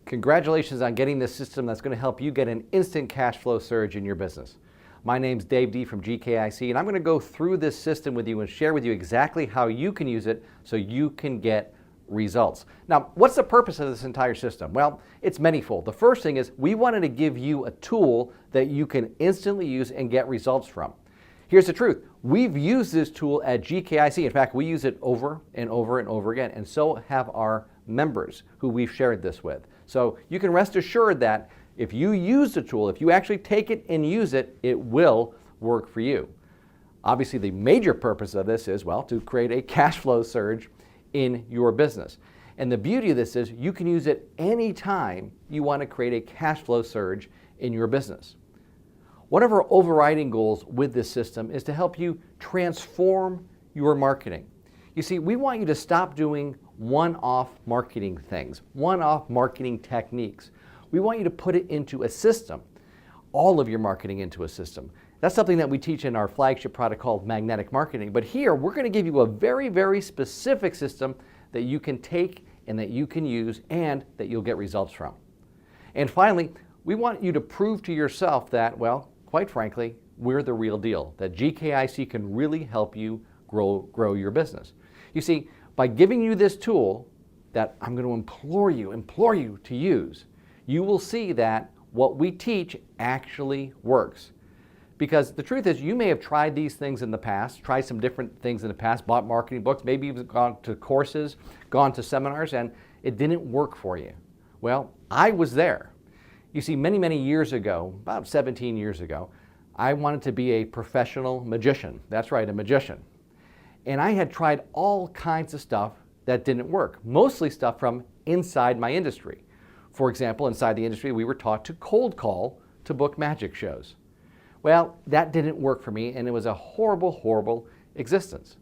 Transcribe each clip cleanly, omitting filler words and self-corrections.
Congratulations on getting this system that's going to help you get an instant cash flow surge in your business. My name's Dave D from GKIC, and I'm going to go through this system with you and share with you exactly how you can use it so you can get results. Now, what's the purpose of this entire system? Well, it's manyfold. The first thing is we wanted to give you a tool that you can instantly use and get results from. Here's the truth. We've used this tool at GKIC. In fact, we use it over and over and over again, and so have our members who we've shared this with. So you can rest assured that if you use the tool, if you actually take it and use it, it will work for you. Obviously, the major purpose of this is, well, to create a cash flow surge in your business. And the beauty of this is you can use it anytime you want to create a cash flow surge in your business. One of our overriding goals with this system is to help you transform your marketing. You see, we want you to stop doing one-off marketing things, one-off marketing techniques. We want you to put it into a system, all of your marketing into a system. That's something that we teach in our flagship product called Magnetic Marketing. But here, we're going to give you a very, very specific system that you can take and that you can use and that you'll get results from. And finally, we want you to prove to yourself that, well, quite frankly, we're the real deal, that GKIC can really help you grow your business. You see, by giving you this tool that I'm going to implore you to use, you will see that what we teach actually works. Because the truth is, you may have tried these things in the past, tried some different things in the past, bought marketing books, maybe you've gone to courses, gone to seminars, and it didn't work for you. Well, I was there. You see, many, many years ago, about 17 years ago, I wanted to be a professional magician. That's right, a magician. And I had tried all kinds of stuff that didn't work, mostly stuff from inside my industry. For example, inside the industry, we were taught to cold call to book magic shows. Well, that didn't work for me, and it was a horrible, horrible existence.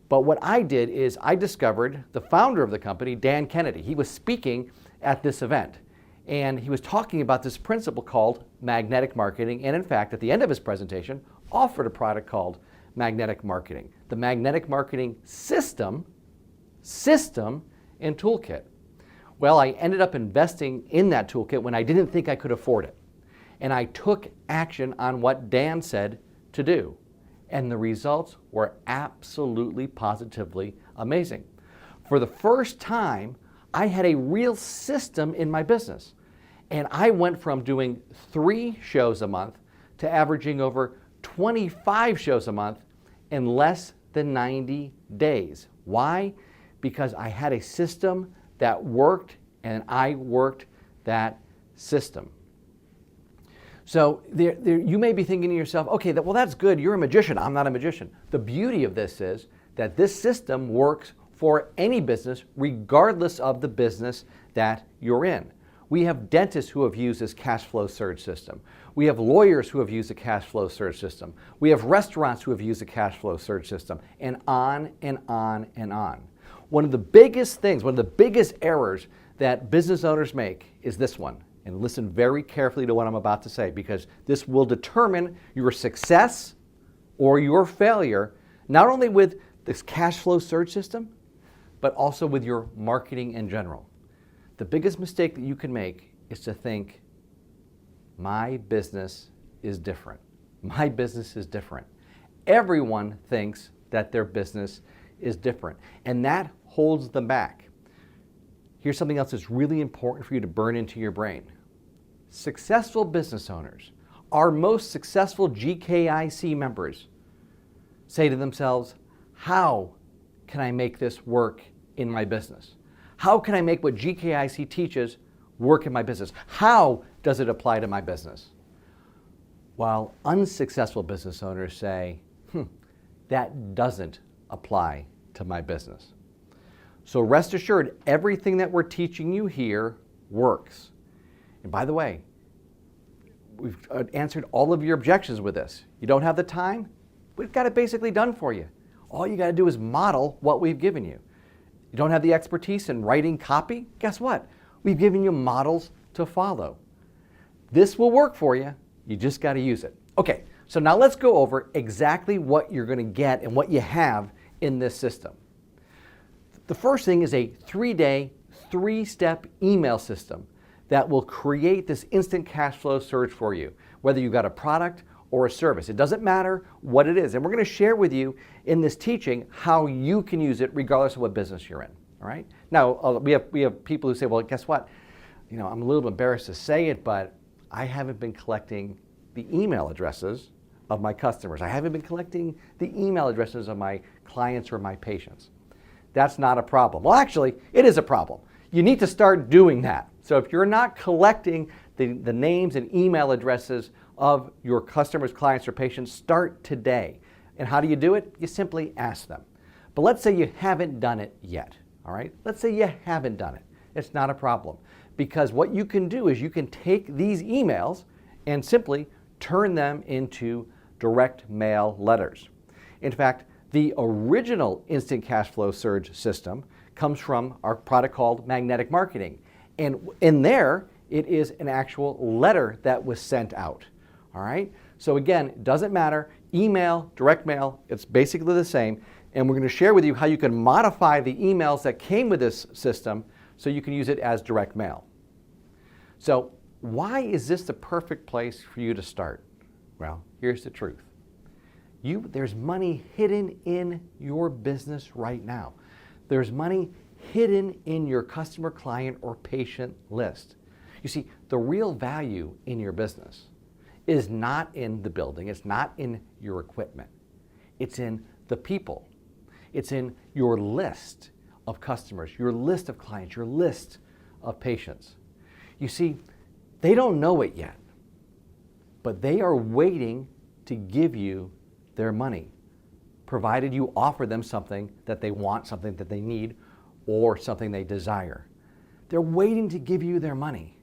But what I did is I discovered the founder of the company, Dan Kennedy. He was speaking at this event, and he was talking about this principle called magnetic marketing, and in fact, at the end of his presentation, offered a product called Magnetic Marketing, the Magnetic Marketing System and Toolkit. Well, I ended up investing in that toolkit when I didn't think I could afford it. And I took action on what Dan said to do. And the results were absolutely, positively amazing. For the first time, I had a real system in my business. And I went from doing 3 shows a month to averaging over 25 shows a month in less than 90 days. Why? Because I had a system that worked, and I worked that system. So you may be thinking to yourself, okay, well, that's good. You're a magician. I'm not a magician. The beauty of this is that this system works for any business, regardless of the business that you're in. We have dentists who have used this cash flow surge system. We have lawyers who have used a cash flow surge system. We have restaurants who have used a cash flow surge system, and on and on and on. One of the biggest things, one of the biggest errors that business owners make is this one. And listen very carefully to what I'm about to say, because this will determine your success or your failure, not only with this cash flow surge system, but also with your marketing in general. The biggest mistake that you can make is to think, my business is different. My business is different. Everyone thinks that their business is different, and that holds them back. Here's something else that's really important for you to burn into your brain. Successful business owners, our most successful GKIC members, say to themselves, how can I make this work in my business? How can I make what GKIC teaches work in my business? How does it apply to my business? While unsuccessful business owners say, that doesn't apply to my business. So rest assured, everything that we're teaching you here works. And by the way, we've answered all of your objections with this. You don't have the time? We've got it basically done for you. All you got to do is model what we've given you. You don't have the expertise in writing copy? Guess what? We've given you models to follow. This will work for you. You just got to use it. Okay, so now let's go over exactly what you're going to get and what you have in this system. The first thing is a 3-day, 3-step email system that will create this instant cash flow surge for you, whether you've got a product or a service. It doesn't matter what it is. And we're going to share with you in this teaching how you can use it regardless of what business you're in. All right? Now, we have people who say, well, guess what? I'm a little embarrassed to say it, but I haven't been collecting the email addresses of my customers. I haven't been collecting the email addresses of my clients or my patients. That's not a problem. Well, actually, it is a problem. You need to start doing that. So if you're not collecting the names and email addresses of your customers, clients, or patients, start today. And how do you do it? You simply ask them. But let's say you haven't done it yet, all right? Let's say you haven't done it. It's not a problem, because what you can do is you can take these emails and simply turn them into direct mail letters. In fact, the original Instant Cash Flow Surge system comes from our product called Magnetic Marketing. And in there, it is an actual letter that was sent out. All right? So again, it doesn't matter. Email, direct mail, it's basically the same. And we're going to share with you how you can modify the emails that came with this system so you can use it as direct mail. So why is this the perfect place for you to start? Well, here's the truth. There's money hidden in your business right now. There's money hidden in your customer, client, or patient list. You see, the real value in your business is not in the building. It's not in your equipment. It's in the people. It's in your list of customers, your list of clients, your list of patients. You see, they don't know it yet, but they are waiting to give you their money, provided you offer them something that they want, something that they need, or something they desire. They're waiting to give you their money.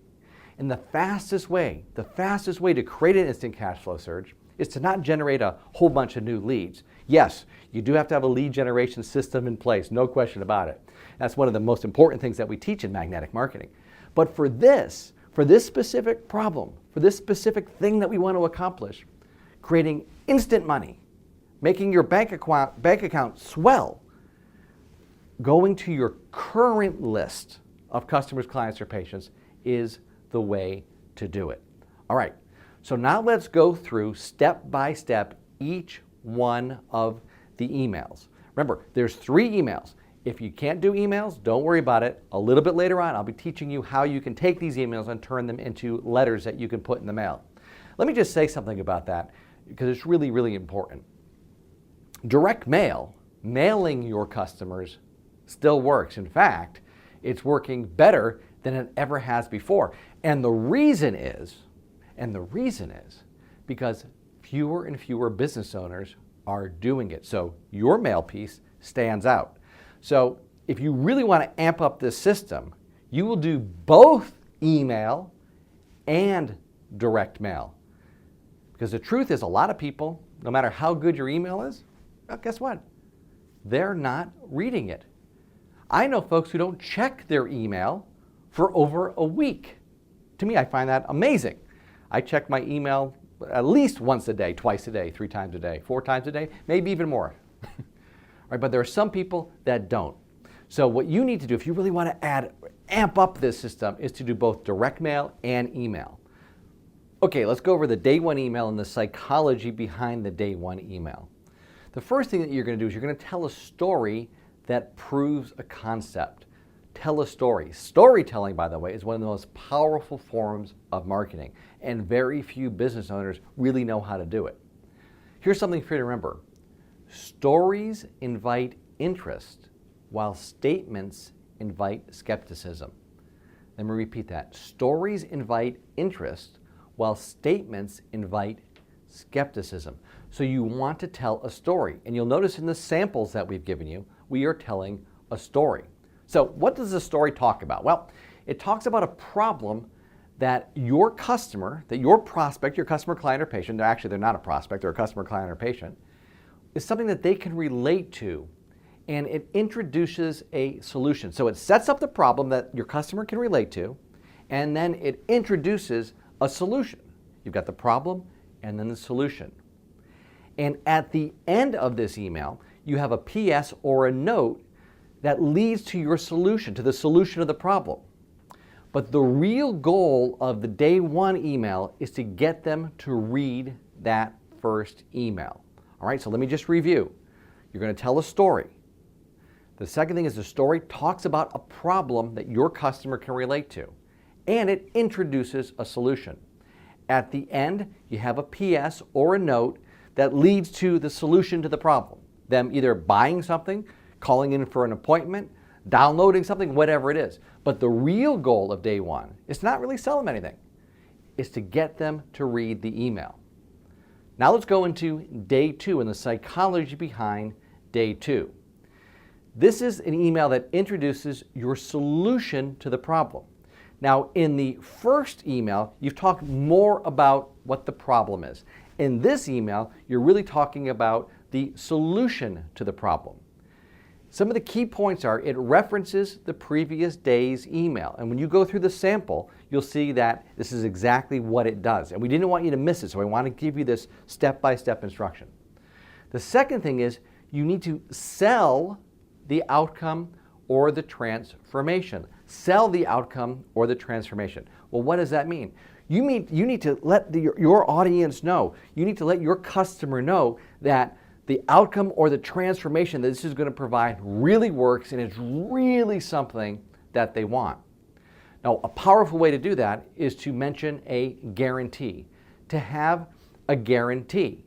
And the fastest way to create an instant cash flow surge is to not generate a whole bunch of new leads. Yes, you do have to have a lead generation system in place, no question about it. That's one of the most important things that we teach in magnetic marketing. But for this specific problem, for this specific thing that we want to accomplish, creating instant money, making your bank account swell, going to your current list of customers, clients, or patients is the way to do it. All right, so now let's go through step by step each one of the emails. Remember, there's 3 emails. If you can't do emails, don't worry about it. A little bit later on, I'll be teaching you how you can take these emails and turn them into letters that you can put in the mail. Let me just say something about that, because it's really, really important. Direct mail, mailing your customers, still works. In fact, it's working better than it ever has before. And the reason is because fewer and fewer business owners are doing it. So your mail piece stands out. So if you really want to amp up this system, you will do both email and direct mail. Because the truth is, a lot of people, no matter how good your email is, well, guess what? They're not reading it. I know folks who don't check their email for over a week. To me, I find that amazing. I check my email at least once a day, twice a day, 3 times a day, 4 times a day, maybe even more. Right, but there are some people that don't. So what you need to do if you really want to amp up this system is to do both direct mail and email. Okay, let's go over the day 1 email and the psychology behind the day 1 email. The first thing that you're going to do is you're going to tell a story that proves a concept. Tell a story. Storytelling, by the way, is one of the most powerful forms of marketing, and very few business owners really know how to do it. Here's something for you to remember. Stories invite interest, while statements invite skepticism. Let me repeat that. Stories invite interest, while statements invite skepticism. So you want to tell a story. And you'll notice in the samples that we've given you, we are telling a story. So what does the story talk about? Well, it talks about a problem that your customer, that your prospect, your customer, client, or patient, actually they're not a prospect, they're a customer, client, or patient, is something that they can relate to, and it introduces a solution. So it sets up the problem that your customer can relate to, and then it introduces a solution. You've got the problem and then the solution. And at the end of this email, you have a PS or a note that leads to your solution, to the solution of the problem. But the real goal of the day one email is to get them to read that first email. All right, so let me just review. You're going to tell a story. The second thing is the story talks about a problem that your customer can relate to, and it introduces a solution. At the end, you have a PS or a note that leads to the solution to the problem. Them either buying something, calling in for an appointment, downloading something, whatever it is. But the real goal of day one is to not really sell them anything. It's to get them to read the email. Now let's go into day two and the psychology behind day two. This is an email that introduces your solution to the problem. Now, in the first email, you've talked more about what the problem is. In this email, you're really talking about the solution to the problem. Some of the key points are it references the previous day's email. And when you go through the sample, you'll see that this is exactly what it does. And we didn't want you to miss it, so I want to give you this step-by-step instruction. The second thing is you need to sell the outcome or the transformation. Sell the outcome or the transformation. Well, what does that mean? You need to let your audience know, you need to let your customer know that the outcome or the transformation that this is going to provide really works and it's really something that they want. Now, a powerful way to do that is to mention a guarantee, to have a guarantee.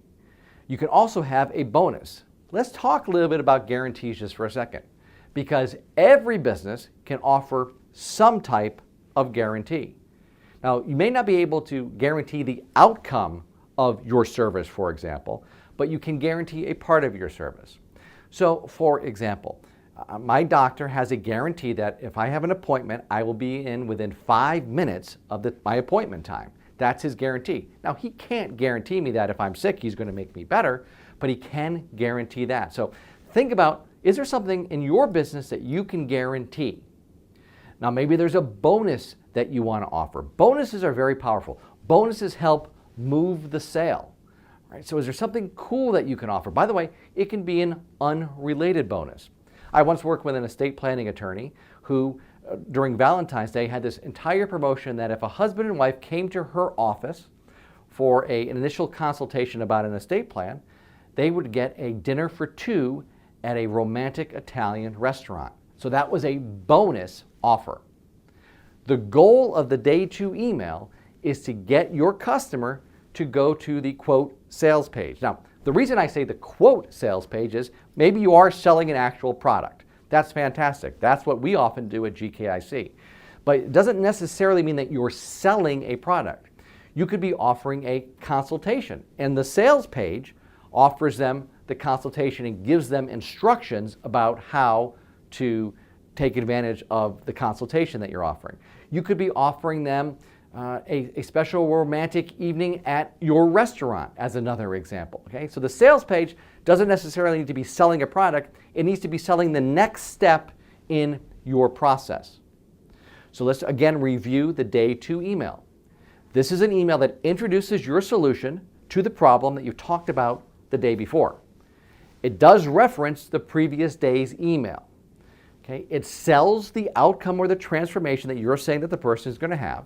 You can also have a bonus. Let's talk a little bit about guarantees just for a second, because every business can offer some type of guarantee. Now, you may not be able to guarantee the outcome of your service, for example, but you can guarantee a part of your service. So, for example, my doctor has a guarantee that if I have an appointment, I will be in within 5 minutes of my appointment time. That's his guarantee. Now, he can't guarantee me that if I'm sick, he's going to make me better, but he can guarantee that. So think about, is there something in your business that you can guarantee? Now, maybe there's a bonus that you want to offer. Bonuses are very powerful. Bonuses help move the sale. Right? So is there something cool that you can offer? By the way, it can be an unrelated bonus. I once worked with an estate planning attorney who, during Valentine's Day, had this entire promotion that if a husband and wife came to her office for an initial consultation about an estate plan, they would get a dinner for two at a romantic Italian restaurant. So that was a bonus offer. The goal of the day two email is to get your customer to go to the quote sales page. Now, the reason I say the quote sales page is maybe you are selling an actual product. That's fantastic. That's what we often do at GKIC. But it doesn't necessarily mean that you're selling a product. You could be offering a consultation, and the sales page offers them the consultation and gives them instructions about how to take advantage of the consultation that you're offering. You could be offering them a special romantic evening at your restaurant as another example. Okay? So the sales page doesn't necessarily need to be selling a product. It needs to be selling the next step in your process. So let's again review the day two email. This is an email that introduces your solution to the problem that you talked about the day before. It does reference the previous day's email. Okay? It sells the outcome or the transformation that you're saying that the person is going to have.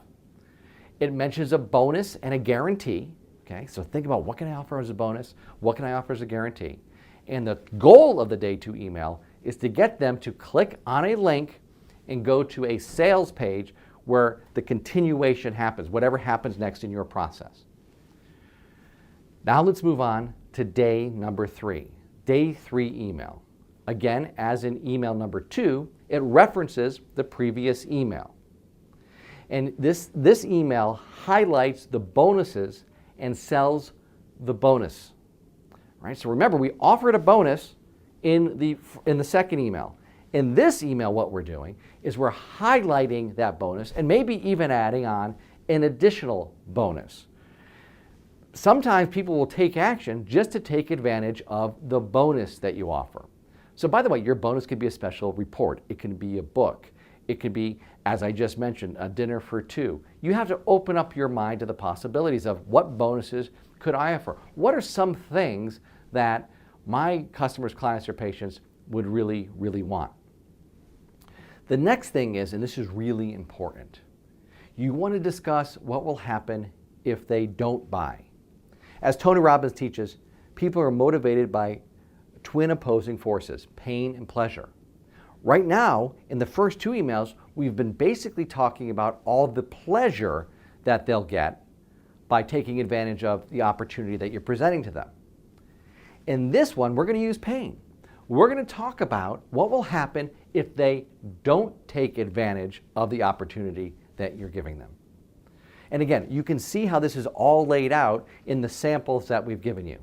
It mentions a bonus and a guarantee. Okay? So think about, what can I offer as a bonus? What can I offer as a guarantee? And the goal of the day two email is to get them to click on a link and go to a sales page where the continuation happens, whatever happens next in your process. Now let's move on to day number 3, day 3 email. Again, as in email number 2, it references the previous email. And this email highlights the bonuses and sells the bonus. Right? So remember, we offered a bonus in the second email. In this email, what we're doing is we're highlighting that bonus and maybe even adding on an additional bonus. Sometimes people will take action just to take advantage of the bonus that you offer. So by the way, your bonus could be a special report. It can be a book. It could be, as I just mentioned, a dinner for two. You have to open up your mind to the possibilities of what bonuses could I offer? What are some things that my customers, clients, or patients would really, really want? The next thing is, and this is really important, You want to discuss what will happen if they don't buy. As Tony Robbins teaches, people are motivated by twin opposing forces, pain and pleasure. Right now, in the first two emails, we've been basically talking about all the pleasure that they'll get by taking advantage of the opportunity that you're presenting to them. In this one, we're going to use pain. We're going to talk about what will happen if they don't take advantage of the opportunity that you're giving them. And again, you can see how this is all laid out in the samples that we've given you.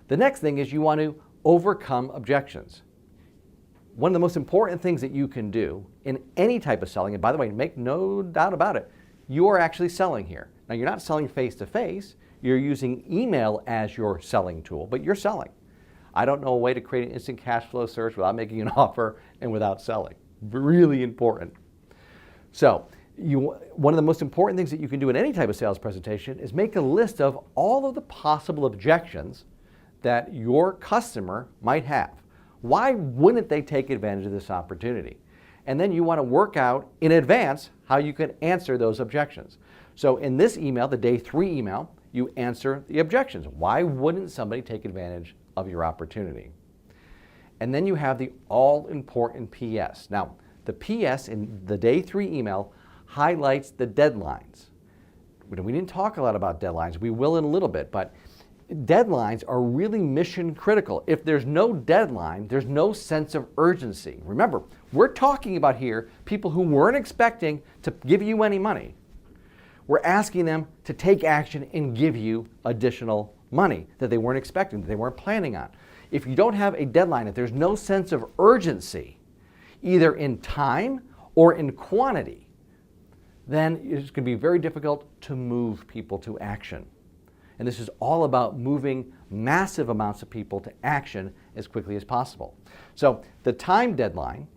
The next thing is you want to overcome objections. One of the most important things that you can do in any type of selling, and by the way, make no doubt about it, you are actually selling here. Now, you're not selling face-to-face. You're using email as your selling tool, but you're selling. I don't know a way to create an instant cash flow search without making an offer and without selling. Really important. So, one of the most important things that you can do in any type of sales presentation is make a list of all of the possible objections that your customer might have. Why wouldn't they take advantage of this opportunity? And then you want to work out in advance how you can answer those objections. So in this email, the day 3 email, you answer the objections. Why wouldn't somebody take advantage of your opportunity? And then you have the all-important PS. Now, the PS in the day 3 email highlights the deadlines. We didn't talk a lot about deadlines. We will in a little bit, but deadlines are really mission critical. If there's no deadline, there's no sense of urgency. Remember, we're talking about here people who weren't expecting to give you any money. We're asking them to take action and give you additional money that they weren't expecting, that they weren't planning on. If you don't have a deadline, if there's no sense of urgency, either in time or in quantity, then it's going to be very difficult to move people to action. And this is all about moving massive amounts of people to action as quickly as possible. So the time deadline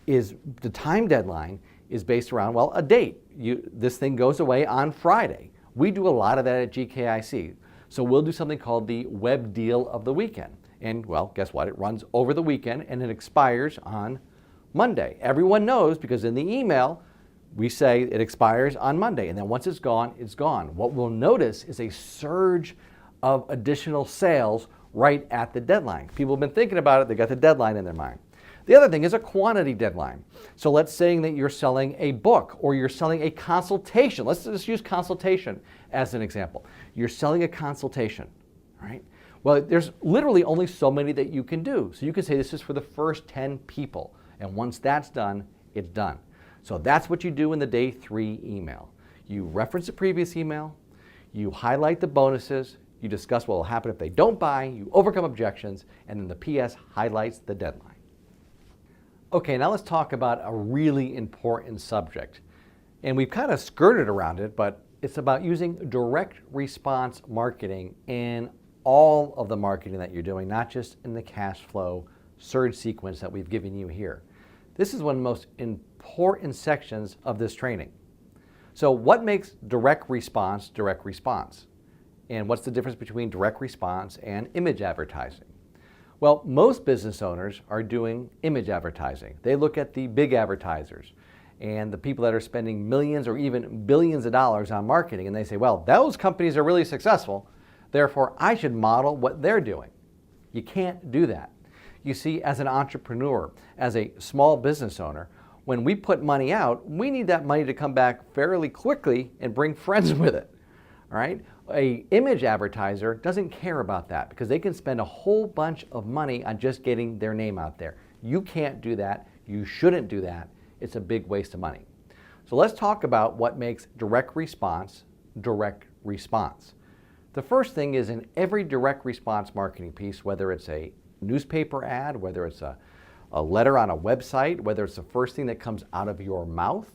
is based around, well, a date. This thing goes away on Friday. We do a lot of that at GKIC. So we'll do something called the web deal of the weekend. And well, guess what? It runs over the weekend and it expires on Monday. Everyone knows because in the email, we say it expires on Monday, and then once it's gone, it's gone. What we'll notice is a surge of additional sales right at the deadline. People have been thinking about it, they got the deadline in their mind. The other thing is a quantity deadline. So let's say that you're selling a book or you're selling a consultation. Let's just use consultation as an example. You're selling a consultation, right? Well, there's literally only so many that you can do. So you can say this is for the first 10 people, and once that's done, it's done. So that's what you do in the day 3 email. You reference the previous email, you highlight the bonuses, you discuss what will happen if they don't buy, you overcome objections, and then the PS highlights the deadline. Okay, now let's talk about a really important subject. And we've kind of skirted around it, but it's about using direct response marketing in all of the marketing that you're doing, not just in the cash flow surge sequence that we've given you here. This is one of the most important sections of this training. So what makes direct response? And what's the difference between direct response and image advertising? Well, most business owners are doing image advertising. They look at the big advertisers and the people that are spending millions or even billions of dollars on marketing, and they say, well, those companies are really successful, therefore I should model what they're doing. You can't do that. You see, as an entrepreneur, as a small business owner, when we put money out, we need that money to come back fairly quickly and bring friends with it, all right? An image advertiser doesn't care about that because they can spend a whole bunch of money on just getting their name out there. You can't do that. You shouldn't do that. It's a big waste of money. So let's talk about what makes direct response. The first thing is in every direct response marketing piece, whether it's a newspaper ad, whether it's a letter on a website, whether it's the first thing that comes out of your mouth,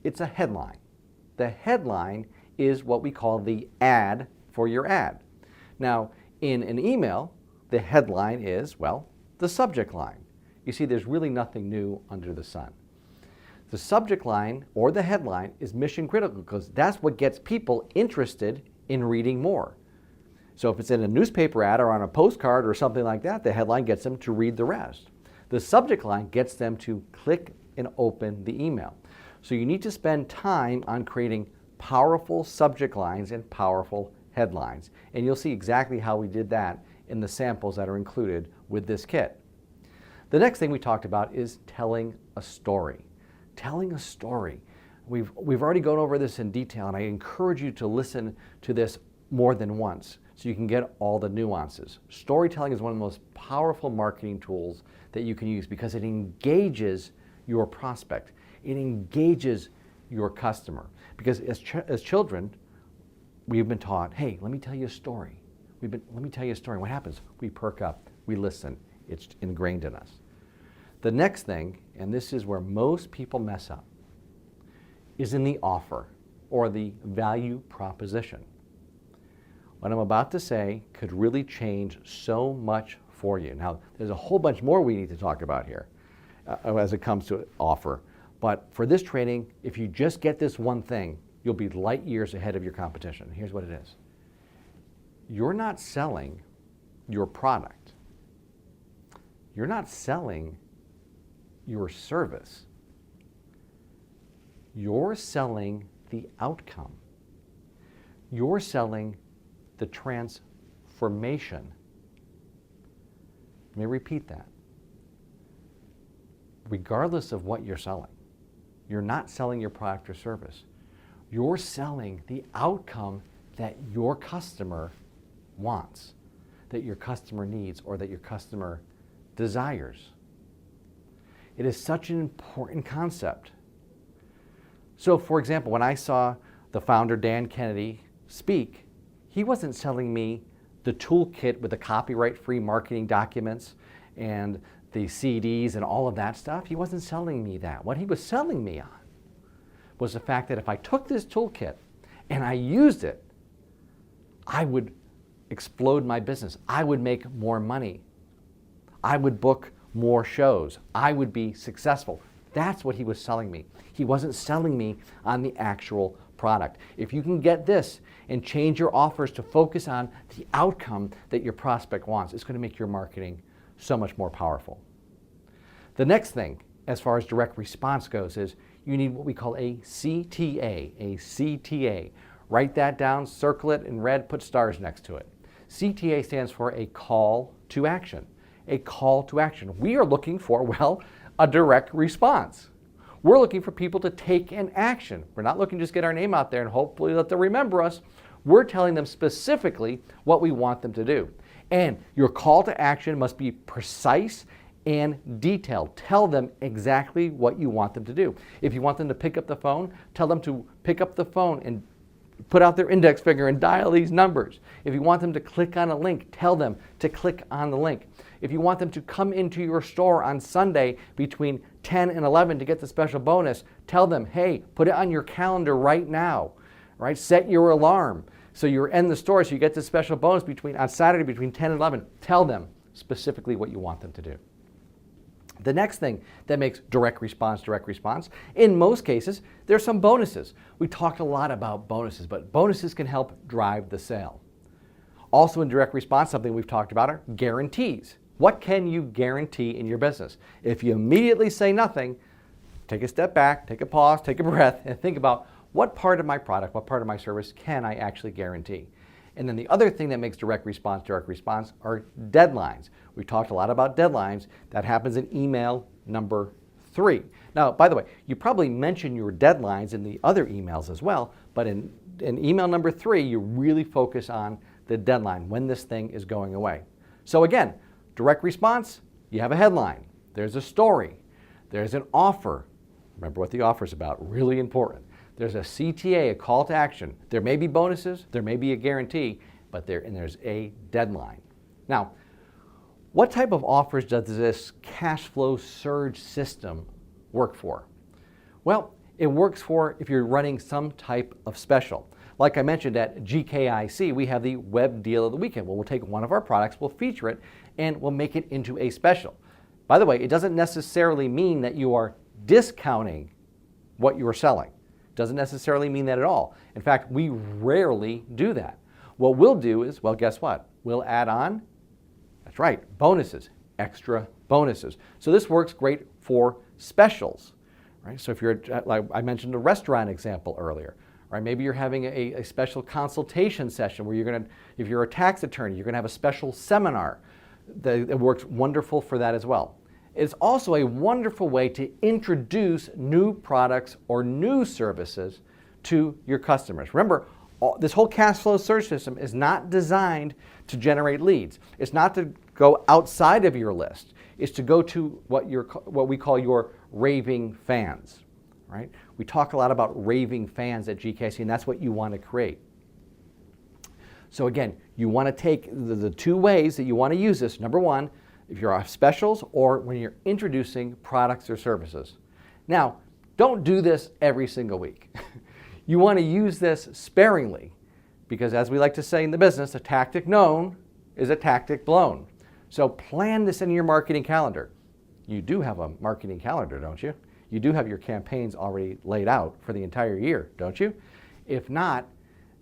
it's a headline. The headline is what we call the ad for your ad. Now, in an email, the headline is, well, the subject line. You see, there's really nothing new under the sun. The subject line or the headline is mission critical because that's what gets people interested in reading more. So if it's in a newspaper ad or on a postcard or something like that, the headline gets them to read the rest. The subject line gets them to click and open the email. So you need to spend time on creating powerful subject lines and powerful headlines. And you'll see exactly how we did that in the samples that are included with this kit. The next thing we talked about is telling a story. Telling a story. We've already gone over this in detail, and I encourage you to listen to this more than once so you can get all the nuances. Storytelling is one of the most powerful marketing tools that you can use because it engages your prospect. It engages your customer. Because as children, we've been taught, hey, let me tell you a story. Let me tell you a story. What happens? We perk up. We listen. It's ingrained in us. The next thing, and this is where most people mess up, is in the offer or the value proposition. What I'm about to say could really change so much for you. Now, there's a whole bunch more we need to talk about here as it comes to offer. But for this training, if you just get this one thing, you'll be light years ahead of your competition. Here's what it is. You're not selling your product. You're not selling your service. You're selling the outcome. You're selling the transformation. Let me repeat that. Regardless of what you're selling, you're not selling your product or service. You're selling the outcome that your customer wants, that your customer needs, or that your customer desires. It is such an important concept. So, for example, when I saw the founder, Dan Kennedy, speak, he wasn't selling me the toolkit with the copyright-free marketing documents and the CDs and all of that stuff. He wasn't selling me that. What he was selling me on was the fact that if I took this toolkit and I used it, I would explode my business. I would make more money. I would book more shows. I would be successful. That's what he was selling me. He wasn't selling me on the actual product. If you can get this and change your offers to focus on the outcome that your prospect wants, it's going to make your marketing so much more powerful. The next thing, as far as direct response goes, is you need what we call a CTA, a CTA. Write that down, circle it in red, put stars next to it. CTA stands for a call to action. A call to action. We are looking for, well, a direct response. We're looking for people to take an action. We're not looking to just get our name out there and hopefully let them remember us. We're telling them specifically what we want them to do. And your call to action must be precise and detailed. Tell them exactly what you want them to do. If you want them to pick up the phone, tell them to pick up the phone and put out their index finger and dial these numbers. If you want them to click on a link, tell them to click on the link. If you want them to come into your store on Sunday between 10 and 11 to get the special bonus, tell them, hey, put it on your calendar right now, right? Set your alarm so you're in the store so you get the special bonus on Saturday between 10 and 11. Tell them specifically what you want them to do. The next thing that makes direct response, in most cases, there's some bonuses. We talked a lot about bonuses, but bonuses can help drive the sale. Also in direct response, something we've talked about are guarantees. What can you guarantee in your business? If you immediately say nothing, take a step back, take a pause, take a breath, and think about what part of my product, what part of my service can I actually guarantee? And then the other thing that makes direct response are deadlines. We talked a lot about deadlines. That happens in email number 3. Now, by the way, you probably mention your deadlines in the other emails as well, but in email number 3, you really focus on the deadline, when this thing is going away. So again, direct response, you have a headline. There's a story. There's an offer. Remember what the offer is about, really important. There's a CTA, a call to action. There may be bonuses, there may be a guarantee, but there's a deadline. Now, what type of offers does this cash flow surge system work for? Well, it works for if you're running some type of special. Like I mentioned at GKIC, we have the Web Deal of the Weekend. Well, we'll take one of our products, we'll feature it, and we'll make it into a special. By the way, it doesn't necessarily mean that you are discounting what you are selling. Doesn't necessarily mean that at all. In fact, we rarely do that. What we'll do is, well, guess what? We'll add on, that's right, bonuses, extra bonuses. So this works great for specials, right? So if you're, like I mentioned a restaurant example earlier, right? Maybe you're having a special consultation session where you're going to, if you're a tax attorney, you're going to have a special seminar. It works wonderful for that as well. It's also a wonderful way to introduce new products or new services to your customers. Remember, this whole cash flow search system is not designed to generate leads. It's not to go outside of your list. It's to go to what we call your raving fans, right? We talk a lot about raving fans at GKIC, and that's what you want to create. So again, you want to take the two ways that you want to use this. Number one, if you're off specials or when you're introducing products or services. Now, don't do this every single week. You want to use this sparingly because, as we like to say in the business, a tactic known is a tactic blown. So plan this in your marketing calendar. You do have a marketing calendar, don't you? You do have your campaigns already laid out for the entire year, don't you? If not,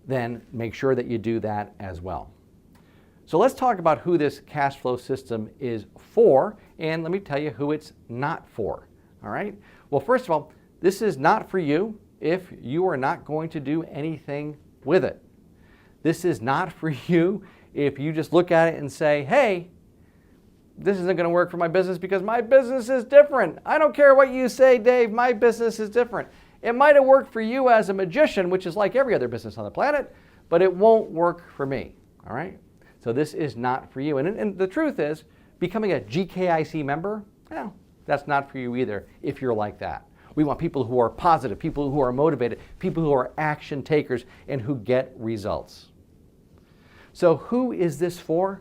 then make sure that you do that as well. So let's talk about who this cash flow system is for, and let me tell you who it's not for, all right? Well, first of all, this is not for you if you are not going to do anything with it. This is not for you if you just look at it and say, hey, this isn't going to work for my business because my business is different. I don't care what you say, Dave, my business is different. It might have worked for you as a magician, which is like every other business on the planet, but it won't work for me, all right? So this is not for you. And the truth is, becoming a GKIC member, well, that's not for you either if you're like that. We want people who are positive, people who are motivated, people who are action takers, and who get results. So who is this for?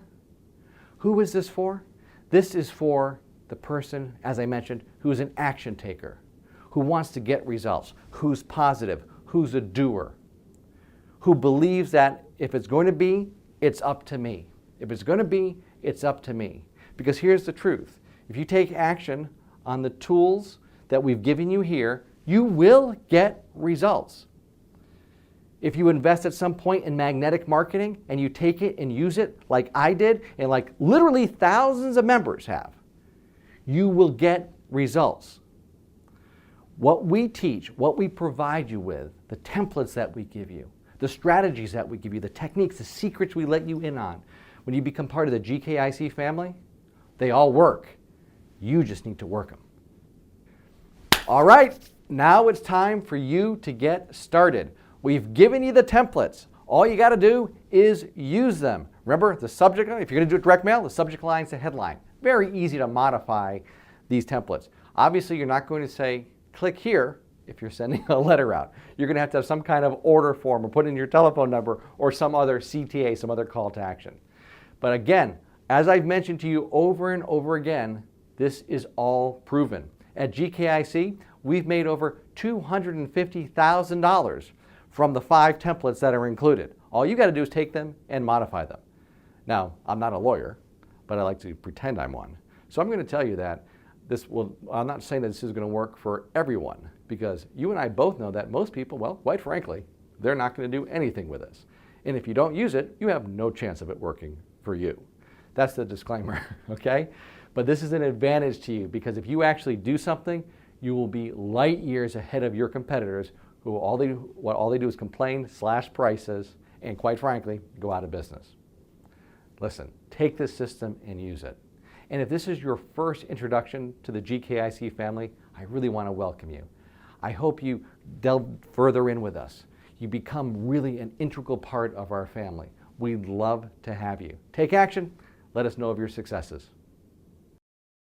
Who is this for? This is for the person, as I mentioned, who is an action taker, who wants to get results, who's positive, who's a doer, who believes that if it's going to be, it's up to me. If it's going to be, it's up to me. Because here's the truth. If you take action on the tools that we've given you here, you will get results. If you invest at some point in magnetic marketing and you take it and use it like I did and like literally thousands of members have, you will get results. What we teach, what we provide you with, the templates that we give you, the strategies that we give you, the techniques, the secrets we let you in on, when you become part of the GKIC family, they all work. You just need to work them. All right, now it's time for you to get started. We've given you the templates. All you got to do is use them. Remember, the subject line, if you're going to do direct mail, the subject line is the headline. Very easy to modify these templates. Obviously, you're not going to say, click here if you're sending a letter out. You're going to have some kind of order form or put in your telephone number or some other CTA, some other call to action. But again, as I've mentioned to you over and over again, this is all proven. At GKIC, we've made over $250,000 from the 5 templates that are included. All you got to do is take them and modify them. Now, I'm not a lawyer, but I like to pretend I'm one. So I'm going to tell you that I'm not saying that this is going to work for everyone, because you and I both know that most people, well, quite frankly, they're not going to do anything with this. And if you don't use it, you have no chance of it working for you. That's the disclaimer, okay? But this is an advantage to you, because if you actually do something, you will be light years ahead of your competitors who all they do is complain, slash prices, and quite frankly, go out of business. Listen, take this system and use it. And if this is your first introduction to the GKIC family, I really want to welcome you. I hope you delve further in with us. You become really an integral part of our family. We'd love to have you. Take action. Let us know of your successes.